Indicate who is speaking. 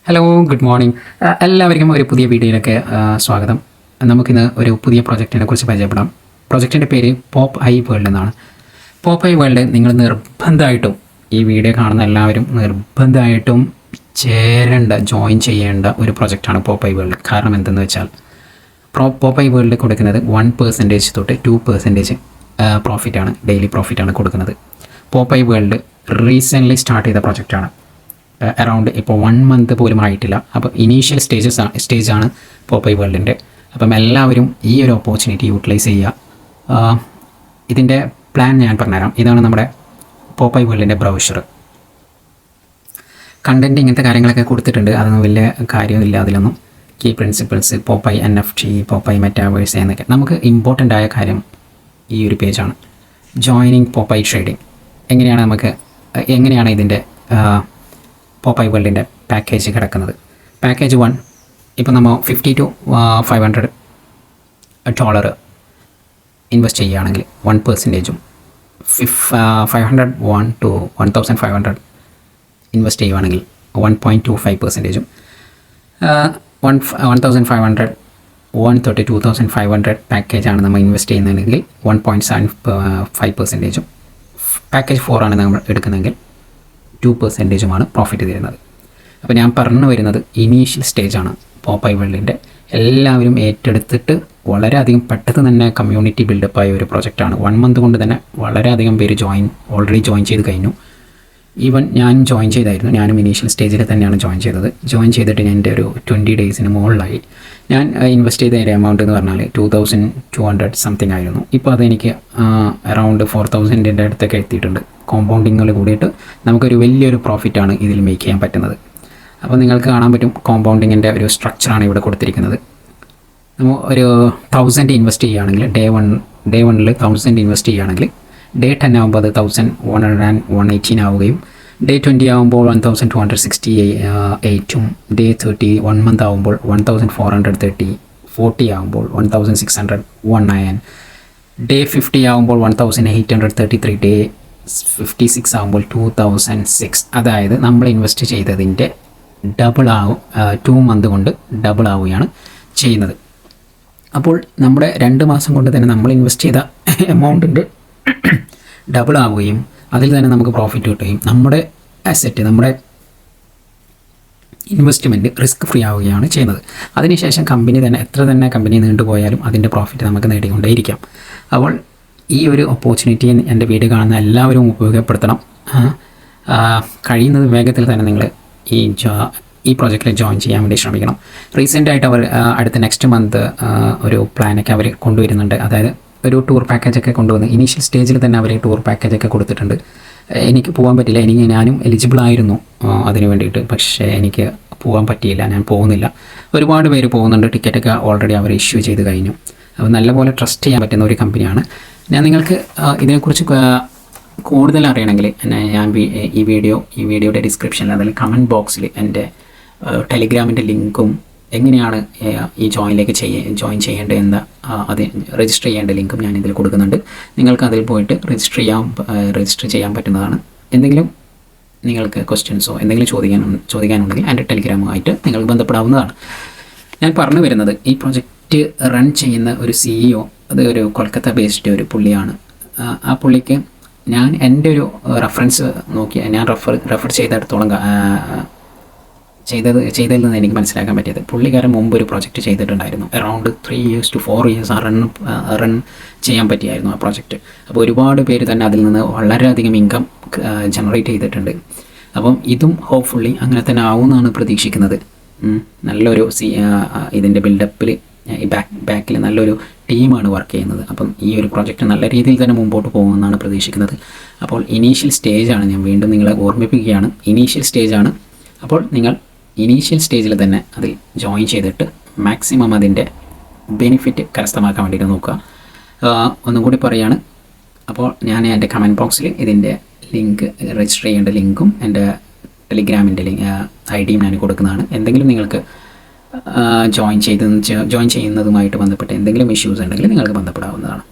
Speaker 1: Hello, good morning. എല്ലാവർക്കും ഒരു പുതിയ വീഡിയോയിലേക്ക് സ്വാഗതം. നമുക്കിന്ന് ഒരു പുതിയ പ്രോജക്റ്റിനെ കുറിച്ച് പരിചയപ്പെടാം. പ്രോജക്റ്റിൻ്റെ പേര് പോപ്പ് ഐ വേൾഡ് എന്നാണ്. പോപ്പ് ഐ വേൾഡ് നിങ്ങൾ നിർബന്ധമായിട്ടും ഈ വീഡിയോ കാണുന്ന എല്ലാവരും നിർബന്ധമായിട്ടും ജോയിൻ ചെയ്യേണ്ട ഒരു പ്രോജക്റ്റാണ് പോപ്പ് ഐ വേൾഡ്. കാരണം എന്തെന്ന് വെച്ചാൽ പോപ്പ് ഐ വേൾഡ് കൊടുക്കുന്നത് 1% തൊട്ട് 2% പ്രോഫിറ്റാണ്, ഡെയിലി പ്രോഫിറ്റാണ് കൊടുക്കുന്നത്. Pop I World recently start ചെയ്ത പ്രോജക്റ്റാണ്. അറൗണ്ട് ഇപ്പോൾ 1 മന്ത് പോലും ആയിട്ടില്ല. അപ്പോൾ ഇനീഷ്യൽ സ്റ്റേജാണ് പോപ്പ് ഐ വേൾഡിൻ്റെ. അപ്പം എല്ലാവരും ഈ ഒരു ഓപ്പർച്യൂണിറ്റി യൂട്ടിലൈസ് ചെയ്യുക. ഇതിൻ്റെ പ്ലാൻ ഞാൻ പറഞ്ഞുതരാം. ഇതാണ് നമ്മുടെ പോപ്പ് ഐ വേൾഡിൻ്റെ ബ്രൗഷർ. കണ്ടൻറ്റ് ഇങ്ങനത്തെ കാര്യങ്ങളൊക്കെ കൊടുത്തിട്ടുണ്ട്. അതൊന്നും വലിയ കാര്യമില്ല അതിലൊന്നും. Key principles, pop I NFT, pop I metaverse എന്നൊക്കെ. നമുക്ക് ഇമ്പോർട്ടൻ്റ് ആയ കാര്യം ഈ ഒരു പേജാണ്. Joining pop I trading. എങ്ങനെയാണ് ഇതിൻ്റെ പോപ്പ് ഐ വേൾഡിൻ്റെ പാക്കേജ് കിടക്കുന്നത്. പാക്കേജ് 1 ഇപ്പോൾ നമ്മൾ $50 to $500 ഇൻവെസ്റ്റ് ചെയ്യുകയാണെങ്കിൽ 1%, 501 to 1500 ഇൻവെസ്റ്റ് ചെയ്യുകയാണെങ്കിൽ 1.25%, 1500 132,500 പാക്കേജാണ് നമ്മൾ ഇൻവെസ്റ്റ് ചെയ്യുന്നതെങ്കിൽ 1.75%, പാക്കേജ് 4 ആണ് നമ്മൾ എടുക്കുന്നതെങ്കിൽ 2% പ്രോഫിറ്റ് തരുന്നത്. അപ്പോൾ ഞാൻ പറഞ്ഞു വരുന്നത് ഇനീഷ്യൽ സ്റ്റേജാണ് പോപ്പ് ഐ വേൾഡിൻ്റെ. എല്ലാവരും ഏറ്റെടുത്തിട്ട് വളരെയധികം പെട്ടെന്ന് തന്നെ കമ്മ്യൂണിറ്റി ബിൽഡപ്പായ ഒരു പ്രോജക്റ്റാണ്. 1 മന്ത് കൊണ്ട് തന്നെ വളരെയധികം പേര് ഓൾറെഡി ജോയിൻ ചെയ്ത് കഴിഞ്ഞു. ഈവൻ ഞാൻ ജോയിൻ ചെയ്തായിരുന്നു. ഞാനും ഇനീഷ്യൽ സ്റ്റേജിൽ തന്നെയാണ് ജോയിൻ ചെയ്തത്. ജോയിൻ ചെയ്തിട്ട് എൻ്റെ ഒരു 20 ഡേയ്സിന് മുകളിലായി. ഞാൻ ഇൻവെസ്റ്റ് ചെയ്ത ഒരു എമൗണ്ട് എന്ന് പറഞ്ഞാൽ 2200 സംതിങ് ആയിരുന്നു. ഇപ്പോൾ അതെനിക്ക് അറൗണ്ട് 4000 അടുത്തൊക്കെ എത്തിയിട്ടുണ്ട്. കോമ്പൗണ്ടിങ്ങിൽ കൂടിയിട്ട് നമുക്കൊരു വലിയൊരു പ്രോഫിറ്റാണ് ഇതിൽ മേക്ക് ചെയ്യാൻ പറ്റുന്നത്. അപ്പോൾ നിങ്ങൾക്ക് കാണാൻ പറ്റും കോമ്പൗണ്ടിങ്ങിൻ്റെ ഒരു സ്ട്രക്ചറാണ് ഇവിടെ കൊടുത്തിരിക്കുന്നത്. നമ്മൾ ഒരു 1000 ഇൻവെസ്റ്റ് ചെയ്യുകയാണെങ്കിൽ ഡേ വണ്ണിൽ 1000 ഇൻവെസ്റ്റ് ചെയ്യുകയാണെങ്കിൽ ഡേ 10 ആകുമ്പോൾ അത് 1118 ആവുകയും ഡേ 20 ആകുമ്പോൾ 1268ഉം ഡേ 30 1 മന്ത് ആകുമ്പോൾ 1430, 40 ആകുമ്പോൾ 1609, ഡേ 50 ആകുമ്പോൾ 1833, ഡേ 56 ആകുമ്പോൾ 2006. അതായത് നമ്മൾ ഇൻവെസ്റ്റ് ചെയ്തതിൻ്റെ ഡബിൾ ആവും. 2 മന്ത് കൊണ്ട് ഡബിൾ ആവുകയാണ് ചെയ്യുന്നത്. അപ്പോൾ നമ്മുടെ 2 മാസം കൊണ്ട് തന്നെ നമ്മൾ ഇൻവെസ്റ്റ് ചെയ്ത എമൗണ്ടിൻ്റെ ഡബിൾ ആവുകയും അതിൽ തന്നെ നമുക്ക് പ്രോഫിറ്റ് കിട്ടുകയും നമ്മുടെ അസറ്റ്, നമ്മുടെ ഇൻവെസ്റ്റ്മെൻറ്റ് റിസ്ക് ഫ്രീ ആവുകയാണ് ചെയ്യുന്നത്. അതിനുശേഷം എത്ര തന്നെ കമ്പനി നീണ്ടുപോയാലും അതിൻ്റെ പ്രോഫിറ്റ് നമുക്ക് നേടിക്കൊണ്ടേയിരിക്കാം. അപ്പോൾ ഈ ഒരു ഓപ്പർച്യൂണിറ്റി എൻ്റെ വീഡിയോ കാണുന്ന എല്ലാവരും ഉപയോഗപ്പെടുത്തണം. കഴിയുന്നത് വേഗത്തിൽ തന്നെ നിങ്ങൾ ഈ പ്രോജക്റ്റിൽ ജോയിൻ ചെയ്യാൻ വേണ്ടി ശ്രമിക്കണം. റീസെൻ്റായിട്ട് അവർ അടുത്ത നെക്സ്റ്റ് മന്ത് ഒരു പ്ലാനൊക്കെ അവർ കൊണ്ടുവരുന്നുണ്ട്. അതായത് ഒരു ടൂർ പാക്കേജൊക്കെ കൊണ്ടുവന്ന് ഇനീഷ്യൽ സ്റ്റേജിൽ തന്നെ അവർ ടൂർ പാക്കേജൊക്കെ കൊടുത്തിട്ടുണ്ട്. എനിക്ക് പോകാൻ പറ്റില്ല. ഞാനും എലിജിബിൾ ആയിരുന്നു അതിന് വേണ്ടിയിട്ട്. പക്ഷേ എനിക്ക് പോകാൻ പറ്റിയില്ല. ഞാൻ പോകുന്നില്ല. ഒരുപാട് പേര് പോകുന്നുണ്ട്. ടിക്കറ്റൊക്കെ ഓൾറെഡി അവർ ഇഷ്യൂ ചെയ്ത് കഴിഞ്ഞു. അപ്പോൾ നല്ലപോലെ ട്രസ്റ്റ് ചെയ്യാൻ പറ്റുന്ന ഒരു കമ്പനിയാണ്. ഞാൻ നിങ്ങൾക്ക് ഇതിനെക്കുറിച്ച് കൂടുതൽ അറിയണമെങ്കിൽ ഞാൻ ഈ വീഡിയോയുടെ ഡിസ്ക്രിപ്ഷനിൽ, അതിൽ കമൻറ്റ് ബോക്സിൽ എൻ്റെ ടെലിഗ്രാമിൻ്റെ ലിങ്കും എങ്ങനെയാണ് ഈ ജോയിൻ ചെയ്യേണ്ടത് എന്ന അത് രജിസ്റ്റർ ചെയ്യേണ്ട ലിങ്കും ഞാൻ ഇതിൽ കൊടുക്കുന്നുണ്ട്. നിങ്ങൾക്ക് അതിൽ പോയിട്ട് രജിസ്റ്റർ ചെയ്യാൻ പറ്റുന്നതാണ്. എന്തെങ്കിലും നിങ്ങൾക്ക് ക്വസ്റ്റ്യൻസോ എന്തെങ്കിലും ചോദിക്കാനുണ്ടെങ്കിൽ എൻ്റെ ടെലിഗ്രാമുമായിട്ട് നിങ്ങൾക്ക് ബന്ധപ്പെടാവുന്നതാണ്. ഞാൻ പറഞ്ഞു വരുന്നത്, ഈ പ്രൊജക്റ്റ് റൺ ചെയ്യുന്ന ഒരു CEO, അത് ഒരു കൊൽക്കത്ത ബേസ്ഡ് ഒരു പുള്ളിയാണ്. ആ പുള്ളിക്ക് ഞാൻ എൻ്റെ ഒരു റെഫറൻസ് നോക്കി ഞാൻ റെഫർ ചെയ്തിടത്തോളം ചെയ്തതിൽ നിന്ന് എനിക്ക് മനസ്സിലാക്കാൻ പറ്റിയത്, പുള്ളിക്കാരൻ മുമ്പ് ഒരു പ്രോജക്റ്റ് ചെയ്തിട്ടുണ്ടായിരുന്നു. Around 3 years to 4 years run ചെയ്യാൻ പറ്റിയായിരുന്നു ആ പ്രോജക്റ്റ്. അപ്പോൾ ഒരുപാട് പേര് തന്നെ അതിൽ നിന്ന് വളരെയധികം ഇൻകം ജനറേറ്റ് ചെയ്തിട്ടുണ്ട്. അപ്പം ഇതും ഹോപ്പ്ഫുള്ളി അങ്ങനെ തന്നെ ആവുമെന്നാണ് പ്രതീക്ഷിക്കുന്നത്. നല്ലൊരു ഇതിൻ്റെ ബിൽഡപ്പിൽ ബാക്കിൽ നല്ലൊരു ടീമാണ് വർക്ക് ചെയ്യുന്നത്. അപ്പം ഈ ഒരു പ്രോജക്റ്റ് നല്ല രീതിയിൽ തന്നെ മുമ്പോട്ട് പോകുമെന്നാണ് പ്രതീക്ഷിക്കുന്നത്. അപ്പോൾ ഇനീഷ്യൽ സ്റ്റേജാണ്, ഞാൻ വീണ്ടും നിങ്ങളെ ഓർമ്മിപ്പിക്കുകയാണ്, ഇനീഷ്യൽ സ്റ്റേജാണ്. അപ്പോൾ നിങ്ങൾ ഇനീഷ്യൽ സ്റ്റേജിൽ തന്നെ അതിൽ ജോയിൻ ചെയ്തിട്ട് മാക്സിമം അതിൻ്റെ ബെനിഫിറ്റ് കരസ്ഥമാക്കാൻ വേണ്ടിയിട്ട് നോക്കുക. ഒന്നും കൂടി പറയുകയാണ്. അപ്പോൾ ഞാൻ എൻ്റെ കമൻറ്റ് ബോക്സിൽ ഇതിൻ്റെ ലിങ്ക്, രജിസ്റ്റർ ചെയ്യേണ്ട ലിങ്കും എൻ്റെ ടെലിഗ്രാമിൻ്റെ ID ഞാൻ കൊടുക്കുന്നതാണ്. എന്തെങ്കിലും നിങ്ങൾക്ക് ജോയിൻ ചെയ്യുന്നതുമായിട്ട് ബന്ധപ്പെട്ട് എന്തെങ്കിലും ഇഷ്യൂസ് ഉണ്ടെങ്കിൽ നിങ്ങൾക്ക് ബന്ധപ്പെടാവുന്നതാണ്.